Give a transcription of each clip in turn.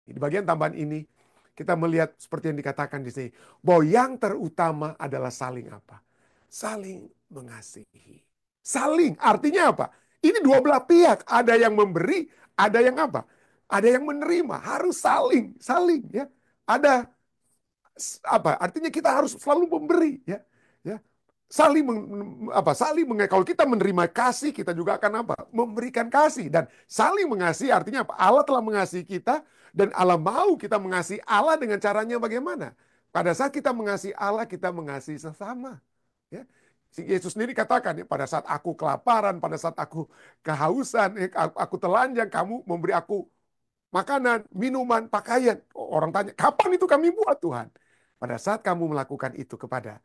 Di bagian tambahan ini, kita melihat seperti yang dikatakan di sini, bahwa yang terutama adalah saling apa? Saling mengasihi. Saling, artinya apa? Ini dua belah pihak. Ada yang memberi, ada yang apa? Ada yang menerima. Harus saling, saling ya. Ada apa? Artinya kita harus selalu memberi ya. Ya. Saling kalau kita menerima kasih, kita juga akan apa? Memberikan kasih. Dan saling mengasihi artinya apa? Allah telah mengasihi kita dan Allah mau kita mengasihi Allah dengan caranya bagaimana? Pada saat kita mengasihi Allah, kita mengasihi sesama. Ya. Si Yesus sendiri katakan ya, pada saat aku kelaparan, pada saat aku kehausan, aku telanjang, kamu memberi aku makanan, minuman, pakaian. Orang tanya, kapan itu kami buat Tuhan? Pada saat kamu melakukan itu kepada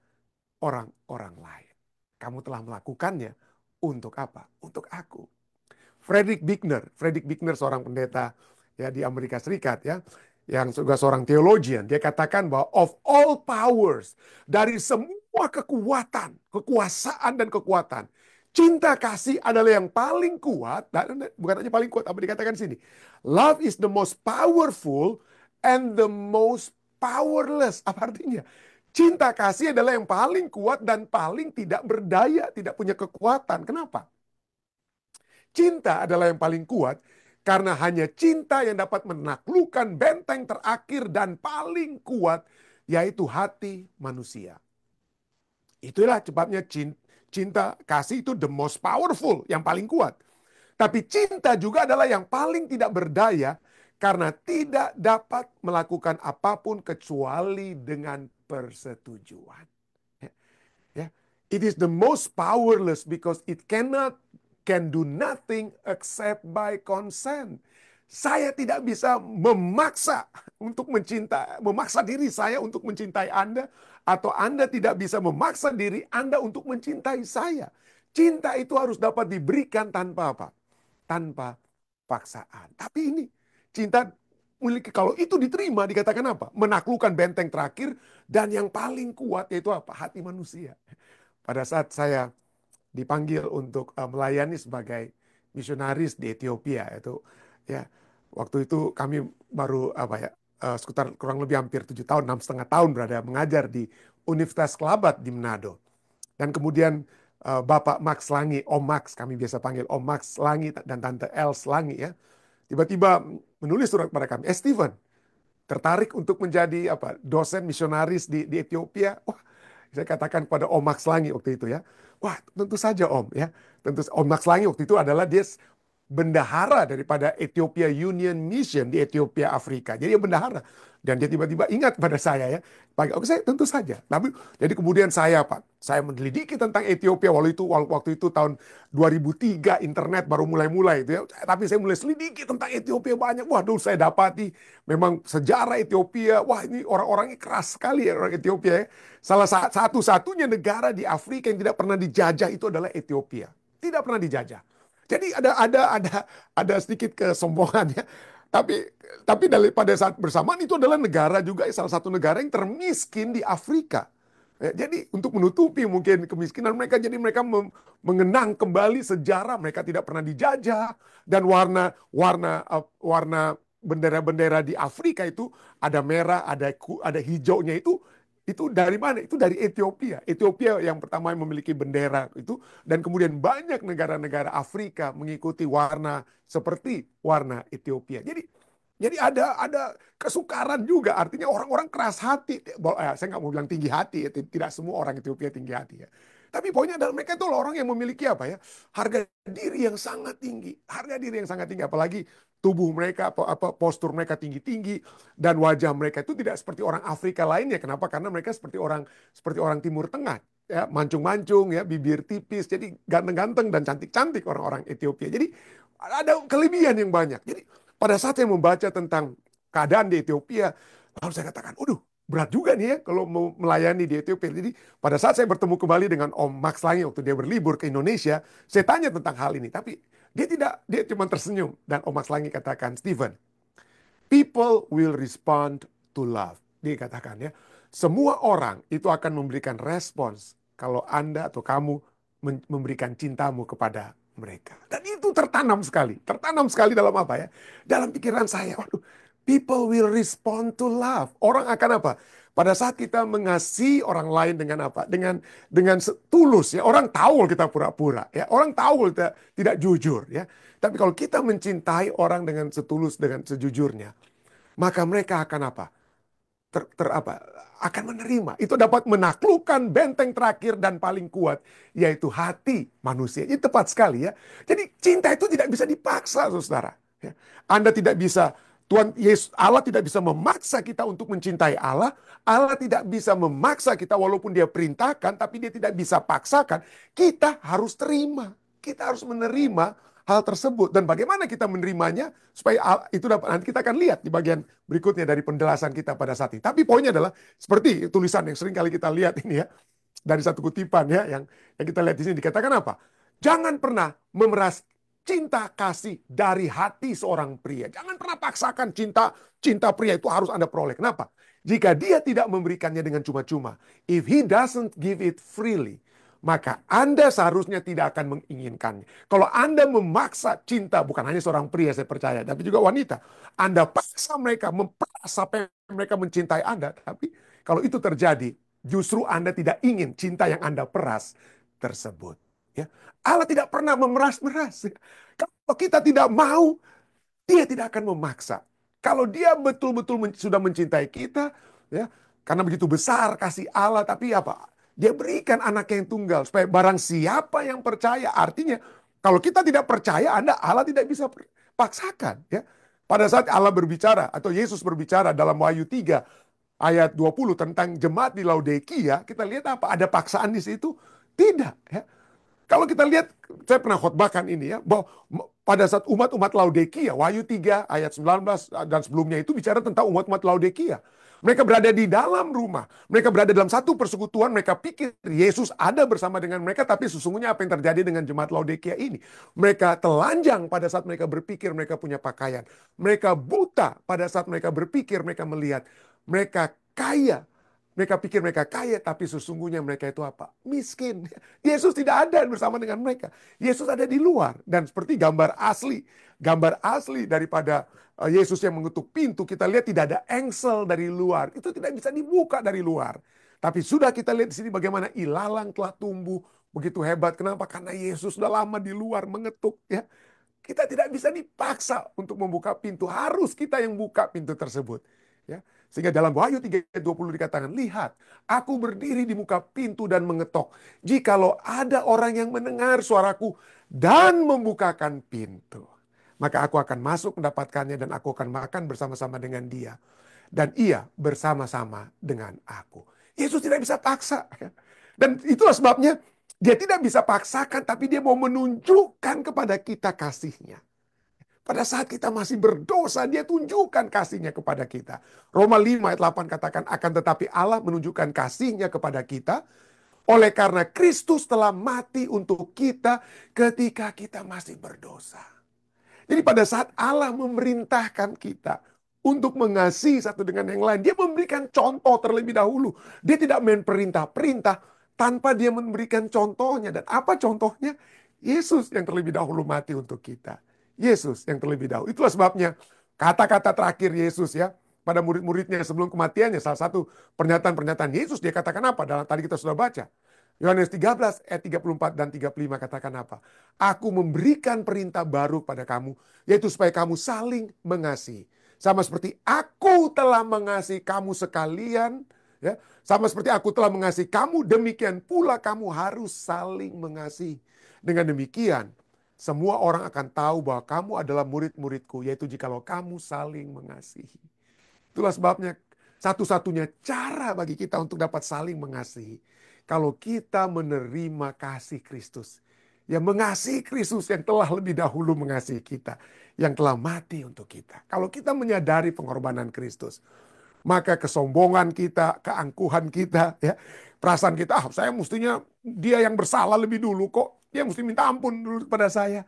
orang-orang lain. Kamu telah melakukannya untuk apa? Untuk aku. Frederick Buechner seorang pendeta ya di Amerika Serikat ya, yang juga seorang theologian, dia katakan bahwa of all powers, dari semua kekuatan, kekuasaan dan kekuatan, cinta kasih adalah yang paling kuat, bukan hanya paling kuat, apa dikatakan di sini. Love is the most powerful and the most powerless. Apa artinya? Cinta kasih adalah yang paling kuat dan paling tidak berdaya, tidak punya kekuatan. Kenapa? Cinta adalah yang paling kuat karena hanya cinta yang dapat menaklukkan benteng terakhir dan paling kuat, yaitu hati manusia. Itulah sebabnya cinta kasih itu the most powerful, yang paling kuat. Tapi cinta juga adalah yang paling tidak berdaya karena tidak dapat melakukan apapun kecuali dengan persetujuan. Ya. It is the most powerless because it can do nothing except by consent. Saya tidak bisa memaksa untuk memaksa diri saya untuk mencintai Anda, atau Anda tidak bisa memaksa diri Anda untuk mencintai saya. Cinta itu harus dapat diberikan tanpa apa? Tanpa paksaan. Tapi ini cinta memiliki, kalau itu diterima dikatakan apa? Menaklukkan benteng terakhir dan yang paling kuat, yaitu apa? Hati manusia. Pada saat saya dipanggil untuk melayani sebagai misionaris di Ethiopia, itu ya waktu itu kami baru sekitar kurang lebih hampir 7 tahun, 6,5 tahun berada mengajar di Universitas Kelabat di Manado. Dan kemudian Bapak Max Langi, Om Max, kami biasa panggil Om Max Langi dan Tante Els Langi ya, tiba-tiba menulis surat kepada kami, Steven, tertarik untuk menjadi dosen misionaris di Ethiopia. Wah, saya katakan kepada Om Max Langi waktu itu ya, wah tentu saja Om ya. Tentu Om Max Langi waktu itu adalah dia bendahara daripada Ethiopia Union Mission di Ethiopia, Afrika. Jadi dia bendahara. Dan dia tiba-tiba ingat pada saya ya. Oke, saya tentu saja. Tapi jadi kemudian saya meneliti tentang Ethiopia waktu itu tahun 2003, internet baru mulai-mulai itu ya. Tapi saya mulai selidiki tentang Ethiopia banyak. Waduh, saya dapati memang sejarah Ethiopia. Wah, ini orang-orangnya keras sekali ya, orang Ethiopia ya. Salah satu-satunya negara di Afrika yang tidak pernah dijajah itu adalah Ethiopia. Tidak pernah dijajah. Jadi ada sedikit kesombongan ya. Tapi pada saat bersamaan itu adalah negara juga, salah satu negara yang termiskin di Afrika. Ya, jadi untuk menutupi mungkin kemiskinan mereka, jadi mereka mengenang kembali sejarah, mereka tidak pernah dijajah, dan warna bendera-bendera di Afrika itu ada merah, ada hijaunya, itu dari mana? Itu dari Ethiopia. Ethiopia yang pertama yang memiliki bendera itu, dan kemudian banyak negara-negara Afrika mengikuti warna seperti warna Ethiopia. Jadi ada kesukaran juga, artinya orang-orang keras hati. Saya nggak mau bilang tinggi hati, ya. Tidak semua orang Ethiopia tinggi hati ya. Tapi poinnya adalah mereka itu orang yang memiliki apa ya? Harga diri yang sangat tinggi, harga diri yang sangat tinggi. Apalagi tubuh mereka, postur mereka tinggi-tinggi, dan wajah mereka itu tidak seperti orang Afrika lainnya. Kenapa? Karena mereka seperti orang Timur Tengah, ya, mancung-mancung, ya, bibir tipis, jadi ganteng-ganteng dan cantik-cantik orang-orang Ethiopia. Jadi ada kelebihan yang banyak. Jadi pada saat saya membaca tentang keadaan di Ethiopia, lalu saya katakan, waduh, berat juga nih ya kalau mau melayani di Ethiopia. Jadi pada saat saya bertemu kembali dengan Om Max Lange waktu dia berlibur ke Indonesia, saya tanya tentang hal ini. Tapi dia cuma tersenyum. Dan Om Max Lange katakan, Steven, people will respond to love. Dia katakan ya, semua orang itu akan memberikan respons kalau Anda atau kamu memberikan cintamu kepada mereka. Dan itu tertanam sekali dalam apa ya? Dalam pikiran saya. Waduh, People will respond to love. Orang akan apa? Pada saat kita mengasihi orang lain dengan apa? Dengan tulus ya. Orang tahu kalau kita pura-pura ya. Orang tahu kalau kita tidak jujur ya. Tapi kalau kita mencintai orang dengan setulus, dengan sejujurnya, maka mereka akan apa? Apa? Akan menerima. Itu dapat menaklukkan benteng terakhir dan paling kuat, yaitu hati manusia. Ini tepat sekali ya. Jadi cinta itu tidak bisa dipaksa, saudara. Ya. Anda tidak bisa, Tuhan Yesus Allah tidak bisa memaksa kita untuk mencintai Allah. Allah tidak bisa memaksa kita walaupun dia perintahkan, tapi dia tidak bisa paksakan. Kita harus terima. Kita harus menerima hal tersebut. Dan bagaimana kita menerimanya, supaya itu dapat, nanti kita akan lihat di bagian berikutnya dari penjelasan kita pada saat ini. Tapi poinnya adalah seperti tulisan yang sering kali kita lihat ini ya, dari satu kutipan ya, yang kita lihat di sini dikatakan apa? Jangan pernah memeras cinta kasih dari hati seorang pria. Jangan pernah paksakan cinta pria itu harus Anda peroleh. Kenapa? Jika dia tidak memberikannya dengan cuma-cuma, if he doesn't give it freely, maka Anda seharusnya tidak akan menginginkannya. Kalau Anda memaksa cinta, bukan hanya seorang pria saya percaya, tapi juga wanita. Anda paksa mereka, memperas sampai mereka mencintai Anda. Tapi kalau itu terjadi, justru Anda tidak ingin cinta yang Anda peras tersebut. Ya. Allah tidak pernah memeras-meras. Kalau kita tidak mau, dia tidak akan memaksa. Kalau dia betul-betul sudah mencintai kita, ya, karena begitu besar kasih Allah, tapi apa? Dia berikan anak yang tunggal supaya barang siapa yang percaya, artinya kalau kita tidak percaya, Allah tidak bisa paksakan, ya. Pada saat Allah berbicara atau Yesus berbicara dalam Wahyu 3 ayat 20 tentang jemaat di Laodikia, kita lihat apa? Ada paksaan di situ? Tidak, ya. Kalau kita lihat, saya pernah khotbahkan ini ya, bahwa pada saat umat-umat Laodikia, Wahyu 3 ayat 19 dan sebelumnya itu bicara tentang umat-umat Laodikia. Mereka berada di dalam rumah, mereka berada dalam satu persekutuan, mereka pikir Yesus ada bersama dengan mereka, tapi sesungguhnya apa yang terjadi dengan jemaat Laodikia ini? Mereka telanjang pada saat mereka berpikir mereka punya pakaian. Mereka buta pada saat mereka berpikir mereka melihat. Mereka kaya. Mereka pikir mereka kaya, tapi sesungguhnya mereka itu apa? Miskin. Yesus tidak ada bersama dengan mereka. Yesus ada di luar. Dan seperti gambar asli daripada Yesus yang mengetuk pintu, kita lihat tidak ada engsel dari luar. Itu tidak bisa dibuka dari luar. Tapi sudah kita lihat di sini bagaimana ilalang telah tumbuh begitu hebat. Kenapa? Karena Yesus sudah lama di luar mengetuk. Ya, kita tidak bisa dipaksa untuk membuka pintu. Harus kita yang buka pintu tersebut. Ya. Sehingga dalam Wahyu 3:20 dikatakan, lihat, aku berdiri di muka pintu dan mengetok. Jikalau ada orang yang mendengar suaraku dan membukakan pintu, maka aku akan masuk mendapatkannya dan aku akan makan bersama-sama dengan dia. Dan ia bersama-sama dengan aku. Yesus tidak bisa paksa. Dan itulah sebabnya dia tidak bisa paksakan, tapi dia mau menunjukkan kepada kita kasihnya. Pada saat kita masih berdosa, dia tunjukkan kasihnya kepada kita. Roma 5 ayat 8 katakan, akan tetapi Allah menunjukkan kasihnya kepada kita, oleh karena Kristus telah mati untuk kita ketika kita masih berdosa. Jadi pada saat Allah memerintahkan kita untuk mengasihi satu dengan yang lain, dia memberikan contoh terlebih dahulu. Dia tidak main perintah-perintah tanpa dia memberikan contohnya. Dan apa contohnya? Yesus yang terlebih dahulu mati untuk kita. Yesus yang terlebih dahulu. Itulah sebabnya kata-kata terakhir Yesus ya pada murid-muridnya sebelum kematiannya, salah satu pernyataan-pernyataan Yesus, dia katakan apa? Dalam tadi kita sudah baca. Yohanes 13 ayat 34 dan 35 katakan apa? Aku memberikan perintah baru pada kamu, yaitu supaya kamu saling mengasihi. Sama seperti aku telah mengasihi kamu sekalian, ya. Sama seperti aku telah mengasihi kamu, demikian pula kamu harus saling mengasihi. Dengan demikian, semua orang akan tahu bahwa kamu adalah murid-muridku, yaitu jikalau kamu saling mengasihi. Itulah sebabnya satu-satunya cara bagi kita untuk dapat saling mengasihi, kalau kita menerima kasih Kristus. Yang mengasihi Kristus yang telah lebih dahulu mengasihi kita. Yang telah mati untuk kita. Kalau kita menyadari pengorbanan Kristus, maka kesombongan kita, keangkuhan kita, ya, perasaan kita, saya mestinya dia yang bersalah lebih dulu kok. Dia mesti minta ampun dulu kepada saya.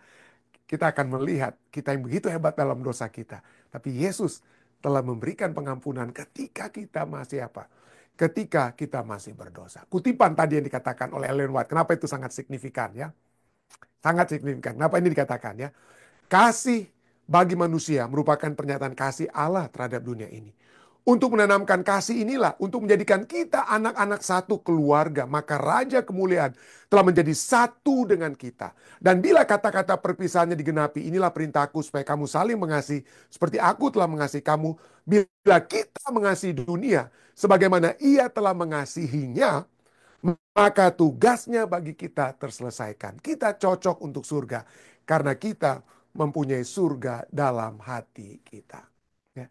Kita akan melihat kita yang begitu hebat dalam dosa kita. Tapi Yesus telah memberikan pengampunan ketika kita masih apa? Ketika kita masih berdosa. Kutipan tadi yang dikatakan oleh Ellen White. Kenapa itu sangat signifikan ya? Sangat signifikan. Kenapa ini dikatakan ya? Kasih bagi manusia merupakan pernyataan kasih Allah terhadap dunia ini. Untuk menanamkan kasih inilah, untuk menjadikan kita anak-anak satu keluarga, maka Raja Kemuliaan telah menjadi satu dengan kita. Dan bila kata-kata perpisahannya digenapi, inilah perintahku supaya kamu saling mengasihi seperti aku telah mengasihi kamu. Bila kita mengasihi dunia sebagaimana ia telah mengasihinya, maka tugasnya bagi kita terselesaikan. Kita cocok untuk surga karena kita mempunyai surga dalam hati kita. Ya.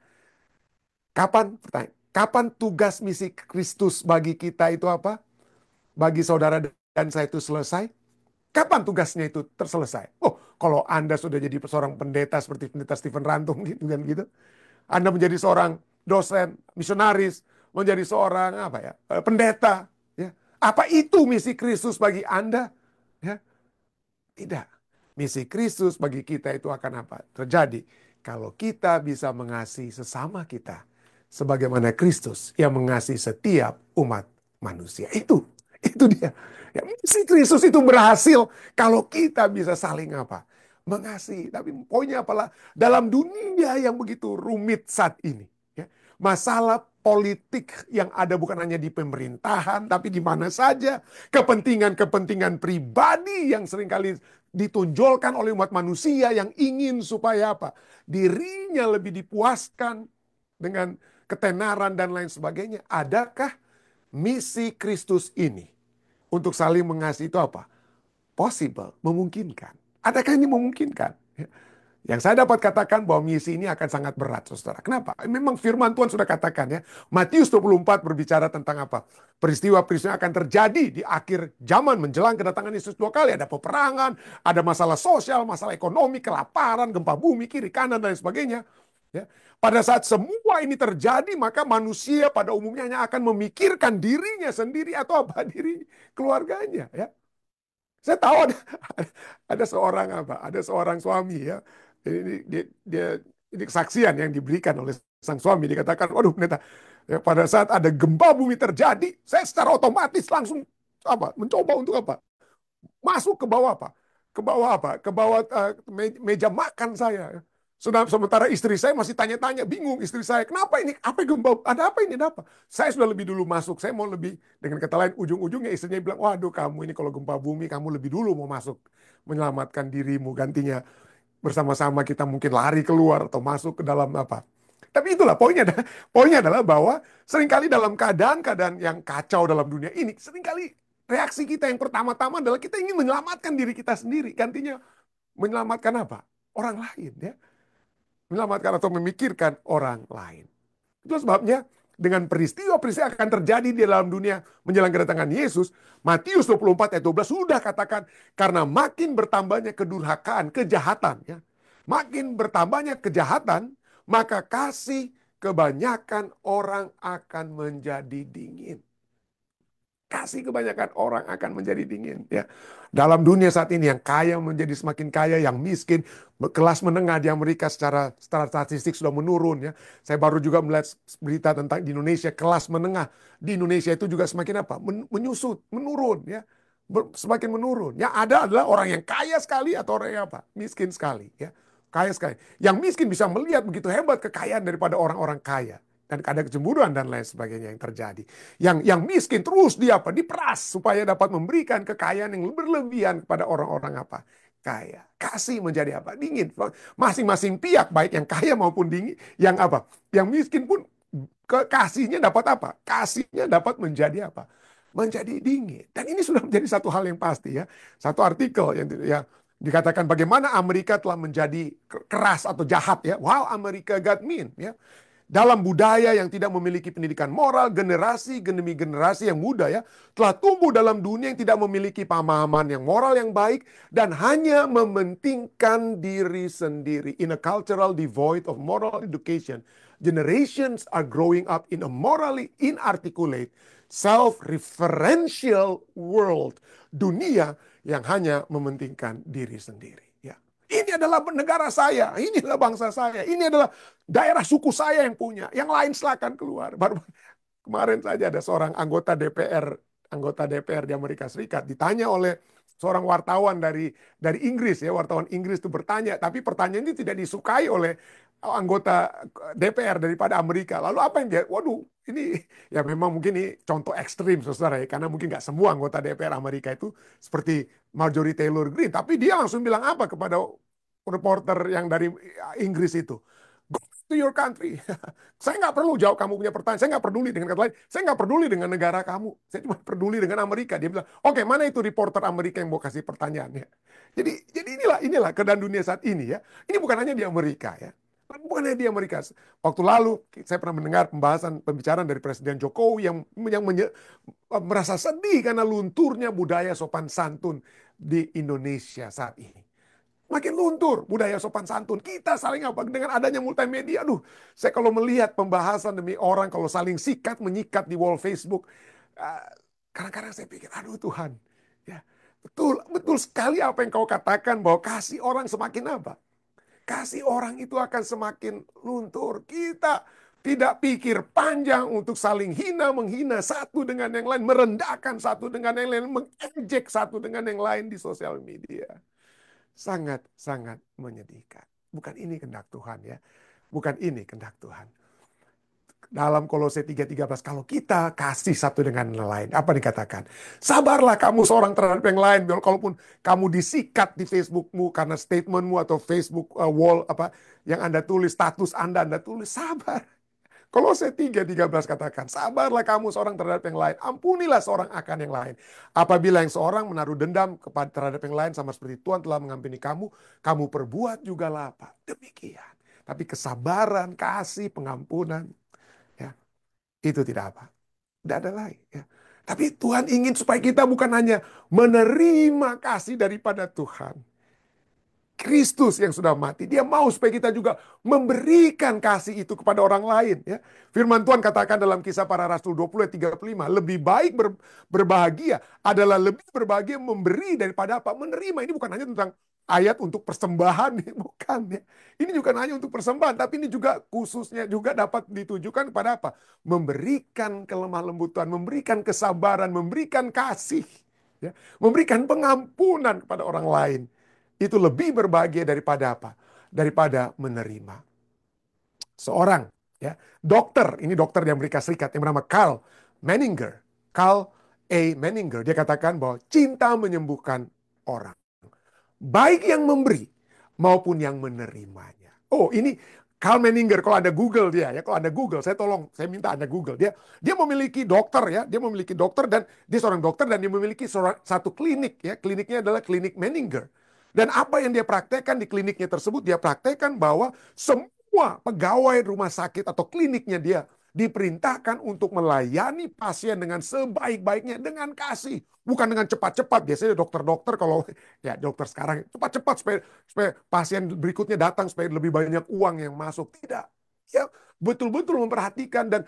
Kapan tugas misi Kristus bagi kita itu apa? Bagi saudara dan saya itu selesai? Kapan tugasnya itu terselesai? Oh, kalau Anda sudah jadi seorang pendeta seperti pendeta Stephen Rantung gitu kan gitu. Anda menjadi seorang dosen, misionaris, menjadi seorang apa ya, pendeta. Ya. Apa itu misi Kristus bagi Anda? Ya. Tidak. Misi Kristus bagi kita itu akan apa? Terjadi kalau kita bisa mengasihi sesama kita. Sebagaimana Kristus yang mengasihi setiap umat manusia. Itu dia. Ya, misi Kristus itu berhasil kalau kita bisa saling apa? Mengasihi. Tapi poinnya apalah? Dalam dunia yang begitu rumit saat ini. Ya, masalah politik yang ada bukan hanya di pemerintahan, tapi di mana saja. Kepentingan-kepentingan pribadi yang seringkali ditonjolkan oleh umat manusia yang ingin supaya apa? Dirinya lebih dipuaskan dengan ketenaran dan lain sebagainya. Adakah misi Kristus ini untuk saling mengasihi itu apa? Possible, memungkinkan. Adakah ini memungkinkan? Yang saya dapat katakan bahwa misi ini akan sangat berat, saudara. Kenapa? Memang firman Tuhan sudah katakan ya. Matius 24 berbicara tentang apa? Peristiwa-peristiwa akan terjadi di akhir zaman menjelang kedatangan Yesus dua kali. Ada peperangan, ada masalah sosial, masalah ekonomi, kelaparan, gempa bumi, kiri kanan, dan sebagainya. Ya. Pada saat semua ini terjadi, maka manusia pada umumnya hanya akan memikirkan dirinya sendiri atau apa? Diri keluarganya. Ya. Saya tahu ada seorang apa? Ada seorang suami ya. Ini kesaksian yang diberikan oleh sang suami. Dikatakan, waduh pendeta, ya, pada saat ada gempa bumi terjadi, saya secara otomatis langsung apa? Mencoba untuk apa? Masuk ke bawah apa? Ke bawah apa? Ke bawah meja makan saya. Sudah sementara istri saya masih tanya-tanya, bingung istri saya, kenapa ini? Apa gempa? Ada apa ini? Ada apa? Saya sudah lebih dulu masuk. Saya mau lebih, dengan kata lain, ujung-ujungnya istrinya bilang, waduh kamu ini kalau gempa bumi, kamu lebih dulu mau masuk. Menyelamatkan dirimu, gantinya bersama-sama kita mungkin lari keluar atau masuk ke dalam apa. Tapi itulah poinnya adalah bahwa seringkali dalam keadaan-keadaan yang kacau dalam dunia ini, seringkali reaksi kita yang pertama-tama adalah kita ingin menyelamatkan diri kita sendiri. Gantinya menyelamatkan apa? Orang lain ya. Menyelamatkan atau memikirkan orang lain. Itu sebabnya dengan peristiwa-peristiwa akan terjadi di dalam dunia menjelang kedatangan Yesus, Matius 24 ayat 12 sudah katakan, karena makin bertambahnya kedurhakaan, kejahatan, ya, makin bertambahnya kejahatan, maka kasih kebanyakan orang akan menjadi dingin. Kasih kebanyakan orang akan menjadi dingin. Ya. Dalam dunia saat ini yang kaya menjadi semakin kaya, yang miskin, kelas menengah di Amerika secara statistik sudah menurun. Ya. Saya baru juga melihat berita tentang di Indonesia, kelas menengah di Indonesia itu juga semakin apa? Menyusut, menurun. Ya. Semakin menurun. Yang ada adalah orang yang kaya sekali atau orang yang apa? Miskin sekali. Ya. Kaya sekali. Yang miskin bisa melihat begitu hebat kekayaan daripada orang-orang kaya. Dan ada kecemburuan dan lain sebagainya yang terjadi. Yang miskin terus diperas supaya dapat memberikan kekayaan yang berlebihan kepada orang-orang apa? Kaya. Kasih menjadi apa? Dingin. Masing-masing pihak baik yang kaya maupun dingin, yang apa? Yang miskin pun kasihnya dapat apa? Kasihnya dapat menjadi apa? Menjadi dingin. Dan ini sudah menjadi satu hal yang pasti ya. Satu artikel yang dikatakan bagaimana Amerika telah menjadi keras atau jahat ya. Wow, Amerika got mean ya. Dalam budaya yang tidak memiliki pendidikan moral, generasi demi generasi yang muda ya, telah tumbuh dalam dunia yang tidak memiliki pemahaman yang moral yang baik dan hanya mementingkan diri sendiri. In a cultural devoid of moral education, generations are growing up in a morally inarticulate, self-referential world. Dunia yang hanya mementingkan diri sendiri. Ini adalah negara saya, ini adalah bangsa saya, ini adalah daerah suku saya yang punya. Yang lain silakan keluar. Baru kemarin saja ada seorang anggota DPR di Amerika Serikat ditanya oleh seorang wartawan dari Inggris ya, wartawan Inggris itu bertanya, tapi pertanyaan ini tidak disukai oleh anggota DPR daripada Amerika. Lalu apa yang dia, waduh, ini ya memang mungkin ini contoh ekstrim, saudara ya, karena mungkin nggak semua anggota DPR Amerika itu seperti Marjorie Taylor Greene, tapi dia langsung bilang apa kepada reporter yang dari Inggris itu? Go to your country. Saya nggak perlu jawab kamu punya pertanyaan. Saya nggak peduli dengan kata lain. Saya nggak peduli dengan negara kamu. Saya cuma peduli dengan Amerika. Dia bilang, oke, mana itu reporter Amerika yang mau kasih pertanyaannya? Jadi inilah keadaan dunia saat ini ya. Ini bukan hanya di Amerika ya. Bukan hanya di Amerika. Waktu lalu saya pernah mendengar pembicaraan dari Presiden Jokowi yang merasa sedih karena lunturnya budaya sopan santun di Indonesia saat ini. Makin luntur budaya sopan santun. Kita saling apa? Dengan adanya multimedia. Aduh, saya kalau melihat pembahasan demi orang, kalau saling sikat, menyikat di wall Facebook. eh, Kadang-kadang saya pikir, aduh Tuhan. Ya, betul, betul sekali apa yang kau katakan bahwa kasih orang semakin apa? Kasih orang itu akan semakin luntur. Kita tidak pikir panjang untuk saling hina, menghina satu dengan yang lain. Merendahkan satu dengan yang lain. Mengejek satu dengan yang lain di sosial media. Sangat-sangat menyedihkan. Bukan ini kehendak Tuhan ya. Bukan ini kehendak Tuhan. Dalam Kolose 3:13, kalau kita kasih satu dengan yang lain, apa dikatakan? Sabarlah kamu seorang terhadap yang lain. Kalaupun kamu disikat di Facebookmu karena statementmu atau Facebook wall apa yang Anda tulis, status Anda tulis, sabar. Kolose 3:13 katakan, sabarlah kamu seorang terhadap yang lain, ampunilah seorang akan yang lain. Apabila yang seorang menaruh dendam terhadap yang lain sama seperti Tuhan telah mengampuni kamu, kamu perbuat jugalah apa? Demikian. Tapi kesabaran, kasih, pengampunan, ya itu tidak apa? Tidak ada lain. Ya. Tapi Tuhan ingin supaya kita bukan hanya menerima kasih daripada Tuhan, Kristus yang sudah mati. Dia mau supaya kita juga memberikan kasih itu kepada orang lain. Ya. Firman Tuhan katakan dalam Kisah Para Rasul 20 ayat 35. Lebih baik berbahagia adalah lebih berbahagia memberi daripada apa? Menerima. Ini bukan hanya tentang ayat untuk persembahan. Bukan. Ya. Ini bukan hanya untuk persembahan. Tapi ini juga khususnya juga dapat ditujukan kepada apa? Memberikan kelemah lembutan. Memberikan kesabaran. Memberikan kasih. Ya. Memberikan pengampunan kepada orang lain. Itu lebih berbahagia daripada apa? Daripada menerima. Seorang ya, dokter, ini dokter di Amerika Serikat yang bernama Carl Menninger. Carl A. Menninger, dia katakan bahwa cinta menyembuhkan orang. Baik yang memberi maupun yang menerimanya. Oh, ini Carl Menninger, kalau ada Google dia ya, kalau ada Google, saya minta Anda Google. Dia memiliki dokter ya, dia memiliki dokter dan dia seorang dokter dan dia memiliki satu klinik ya. Kliniknya adalah klinik Menninger. Dan apa yang dia praktekkan di kliniknya tersebut, dia praktekkan bahwa semua pegawai rumah sakit atau kliniknya dia diperintahkan untuk melayani pasien dengan sebaik-baiknya, dengan kasih. Bukan dengan cepat-cepat. Biasanya dokter-dokter kalau, ya dokter sekarang, cepat-cepat supaya pasien berikutnya datang, supaya lebih banyak uang yang masuk. Tidak. Ya betul-betul memperhatikan dan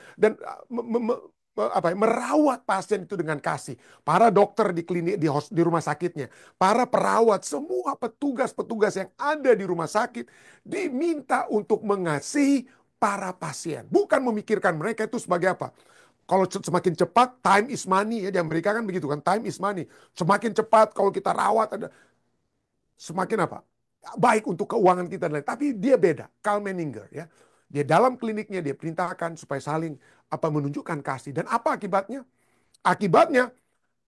merawat pasien itu dengan kasih. Para dokter di klinik di rumah sakitnya, para perawat, semua petugas-petugas yang ada di rumah sakit diminta untuk mengasihi para pasien. Bukan memikirkan mereka itu sebagai apa. Kalau semakin cepat, time is money ya, di Amerika kan begitu kan, time is money. Semakin cepat kalau kita rawat semakin apa? Baik untuk keuangan kita dan lain. Tapi dia beda, Carl Menninger ya. Dia dalam kliniknya dia perintahkan supaya saling menunjukkan kasih. Dan apa akibatnya? Akibatnya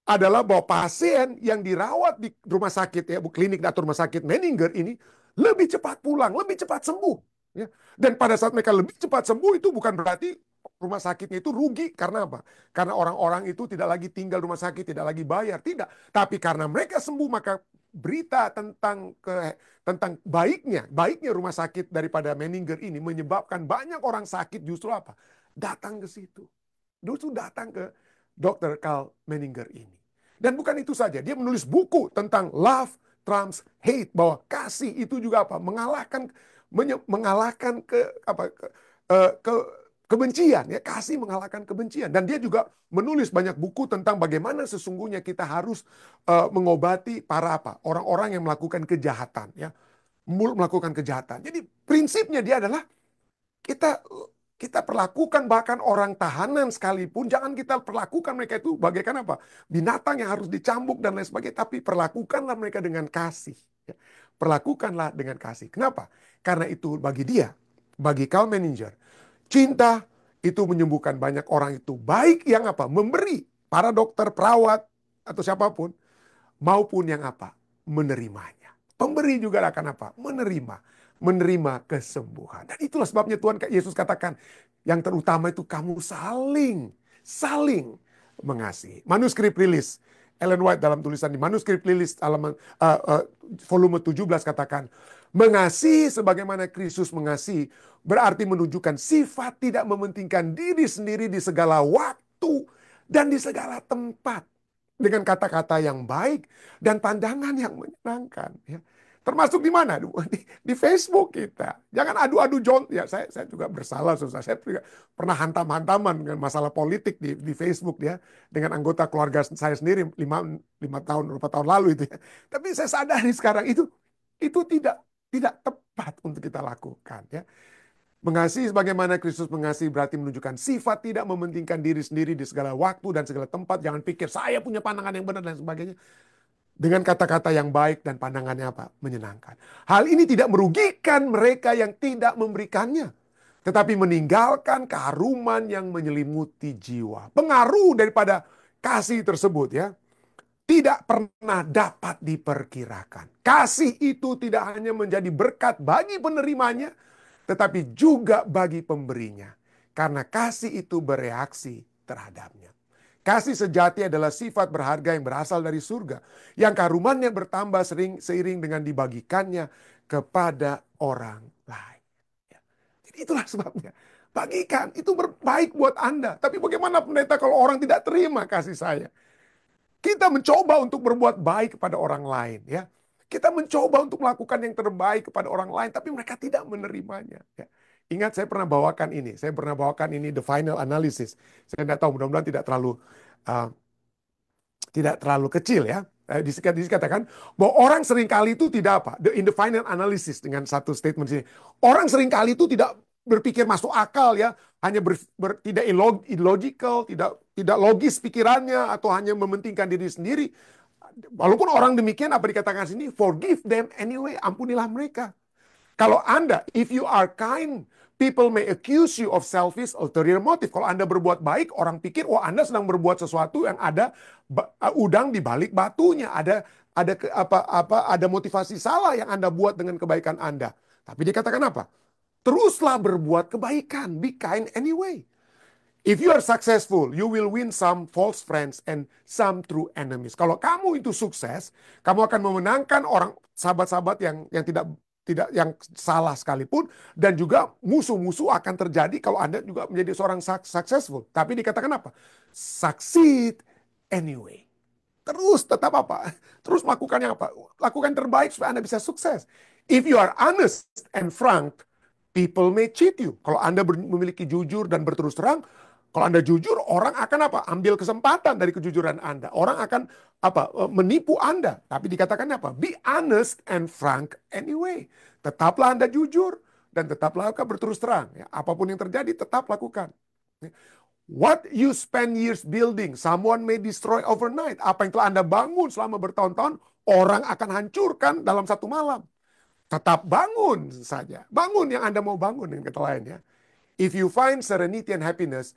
adalah bahwa pasien yang dirawat di rumah sakit ya, klinik atau rumah sakit Menninger ini lebih cepat pulang, lebih cepat sembuh. Ya. Dan pada saat mereka lebih cepat sembuh itu bukan berarti rumah sakitnya itu rugi. Karena apa? Karena orang-orang itu tidak lagi tinggal di rumah sakit, tidak lagi bayar. Tidak. Tapi karena mereka sembuh maka berita tentang baiknya rumah sakit daripada Menninger ini menyebabkan banyak orang sakit justru apa? Datang ke situ. Justru datang ke Dr. Carl Menninger ini. Dan bukan itu saja, dia menulis buku tentang love trumps hate, bahwa kasih itu juga apa? Mengalahkan kebencian ya, kasih mengalahkan kebencian. Dan dia juga menulis banyak buku tentang bagaimana sesungguhnya kita harus mengobati para orang-orang yang melakukan kejahatan ya, melakukan kejahatan. Jadi prinsipnya dia adalah kita Kita perlakukan bahkan orang tahanan sekalipun, jangan kita perlakukan mereka itu bagaikan apa? Binatang yang harus dicambuk dan lain sebagainya. Tapi perlakukanlah mereka dengan kasih. Ya. Perlakukanlah dengan kasih. Kenapa? Karena itu bagi dia, bagi Carl Menninger, cinta itu menyembuhkan banyak orang itu. Baik yang apa? Memberi. Para dokter, perawat, atau siapapun. Maupun yang apa? Menerimanya. Pemberi juga akan apa? Menerima kesembuhan. Dan itulah sebabnya Tuhan Yesus katakan, yang terutama itu kamu saling mengasihi. Manuskrip rilis Ellen White dalam tulisan di manuskrip rilis volume 17 katakan, mengasihi sebagaimana Kristus mengasihi berarti menunjukkan sifat tidak mementingkan diri sendiri di segala waktu dan di segala tempat. Dengan kata-kata yang baik dan pandangan yang menyenangkan. Ya. Termasuk di mana? Di Facebook kita. Jangan adu-adu ya, saya juga bersalah. Saya juga pernah hantam-hantaman dengan masalah politik di Facebook ya. Dengan anggota keluarga saya sendiri 5 tahun, berapa tahun lalu itu ya. Tapi saya sadari sekarang itu tidak tepat untuk kita lakukan ya. Mengasihi sebagaimana Kristus mengasihi berarti menunjukkan sifat tidak mementingkan diri sendiri di segala waktu dan segala tempat. Jangan pikir saya punya pandangan yang benar dan sebagainya. Dengan kata-kata yang baik dan pandangannya apa? Menyenangkan. Hal ini tidak merugikan mereka yang tidak memberikannya. Tetapi meninggalkan keharuman yang menyelimuti jiwa. Pengaruh daripada kasih tersebut ya. Tidak pernah dapat diperkirakan. Kasih itu tidak hanya menjadi berkat bagi penerimanya, tetapi juga bagi pemberinya. Karena kasih itu bereaksi terhadapnya. Kasih sejati adalah sifat berharga yang berasal dari surga. Yang karumannya bertambah seiring dengan dibagikannya kepada orang lain. Ya. Jadi itulah sebabnya. Bagikan, itu baik buat Anda. Tapi bagaimana pendeta kalau orang tidak terima kasih saya? Kita mencoba untuk berbuat baik kepada orang lain. Ya. Kita mencoba untuk melakukan yang terbaik kepada orang lain, tapi mereka tidak menerimanya. Ya. Ingat saya pernah bawakan ini. Saya pernah bawakan ini The Final Analysis. Saya tidak tahu, mudah-mudahan tidak terlalu kecil ya. Dikatakan bahwa orang seringkali itu tidak apa. In the Final Analysis dengan satu statement sini. Orang seringkali itu tidak berpikir masuk akal ya. Hanya tidak illogical, tidak logis pikirannya, atau hanya mementingkan diri sendiri. Walaupun orang demikian, apa dikatakan sini? Forgive them anyway, ampunilah mereka. Kalau Anda, if you are kind, people may accuse you of selfish ulterior motive. Kalau Anda berbuat baik, orang pikir, oh Anda sedang berbuat sesuatu yang ada udang di balik batunya. Ada motivasi salah yang Anda buat dengan kebaikan Anda. Tapi dikatakan apa? Teruslah berbuat kebaikan. Be kind anyway. If you are successful, you will win some false friends and some true enemies. Kalau kamu itu sukses, kamu akan memenangkan orang sahabat-sahabat yang tidak yang salah sekalipun, dan juga musuh-musuh akan terjadi kalau Anda juga menjadi seorang successful. Tapi dikatakan apa? Succeed anyway. Terus tetap apa? Terus melakukan yang apa? Lakukan terbaik supaya Anda bisa sukses. If you are honest and frank, people may cheat you. Kalau Anda memiliki jujur dan berterus terang, kalau Anda jujur, orang akan apa? Ambil kesempatan dari kejujuran Anda. Orang akan apa? Menipu Anda. Tapi dikatakan apa? Be honest and frank anyway. Tetaplah Anda jujur dan tetaplah berterus terang. Ya, apapun yang terjadi, tetap lakukan. What you spend years building, someone may destroy overnight. Apa yang telah Anda bangun selama bertahun-tahun, orang akan hancurkan dalam satu malam. Tetap bangun saja. Bangun yang Anda mau bangun dengan kata lain ya. If you find serenity and happiness,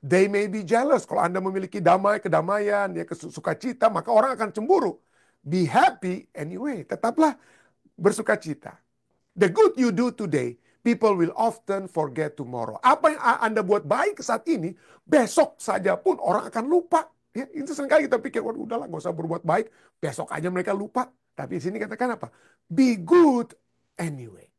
they may be jealous. Kalau Anda memiliki kedamaian, ya, sukacita, maka orang akan cemburu. Be happy anyway. Tetaplah bersukacita. The good you do today, people will often forget tomorrow. Apa yang Anda buat baik saat ini, besok saja pun orang akan lupa. Ya, itu seringkali kita pikir, waduh udahlah gak usah berbuat baik, besok aja mereka lupa. Tapi di sini katakan apa? Be good anyway.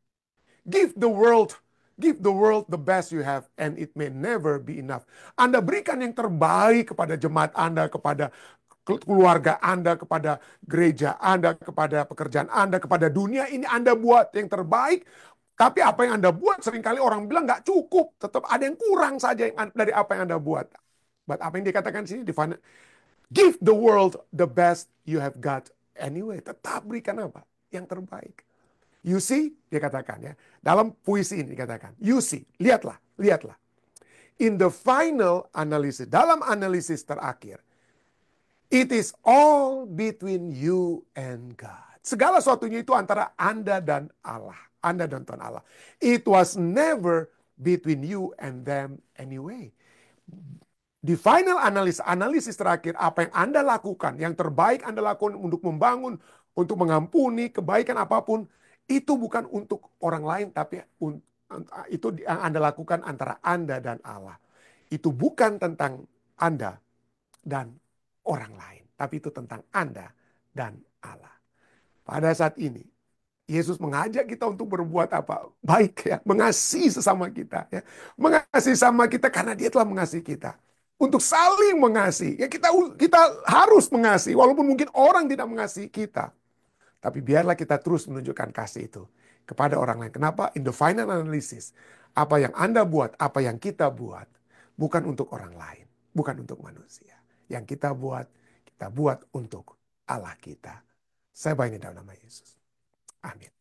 Give the world the best you have, and it may never be enough. Anda berikan yang terbaik kepada jemaat Anda, kepada keluarga Anda, kepada gereja Anda, kepada pekerjaan Anda, kepada dunia ini. Anda buat yang terbaik, tapi apa yang Anda buat seringkali orang bilang nggak cukup. Tetap ada yang kurang saja dari apa yang Anda buat. But apa yang dikatakan sini, give the world the best you have got anyway. Tetap berikan apa? Yang terbaik. You see, dia katakan ya. Dalam puisi ini dikatakan, you see, lihatlah. In the final analysis, dalam analisis terakhir, it is all between you and God. Segala sesuatunya itu antara Anda dan Allah. Anda dan Tuhan Allah. It was never between you and them anyway. Di final analisis terakhir, apa yang Anda lakukan, yang terbaik Anda lakukan untuk membangun, untuk mengampuni, kebaikan apapun, itu bukan untuk orang lain, tapi itu yang Anda lakukan antara Anda dan Allah. Itu bukan tentang Anda dan orang lain, tapi itu tentang Anda dan Allah. Pada saat ini, Yesus mengajak kita untuk berbuat apa? Baik ya, mengasihi sesama kita ya. Mengasihi sama kita karena Dia telah mengasihi kita. Untuk saling mengasihi. Ya kita harus mengasihi walaupun mungkin orang tidak mengasihi kita. Tapi biarlah kita terus menunjukkan kasih itu kepada orang lain. Kenapa? In the final analysis, apa yang Anda buat, apa yang kita buat bukan untuk orang lain, bukan untuk manusia. Yang kita buat untuk Allah kita. Saya bayangin dalam nama Yesus. Amin.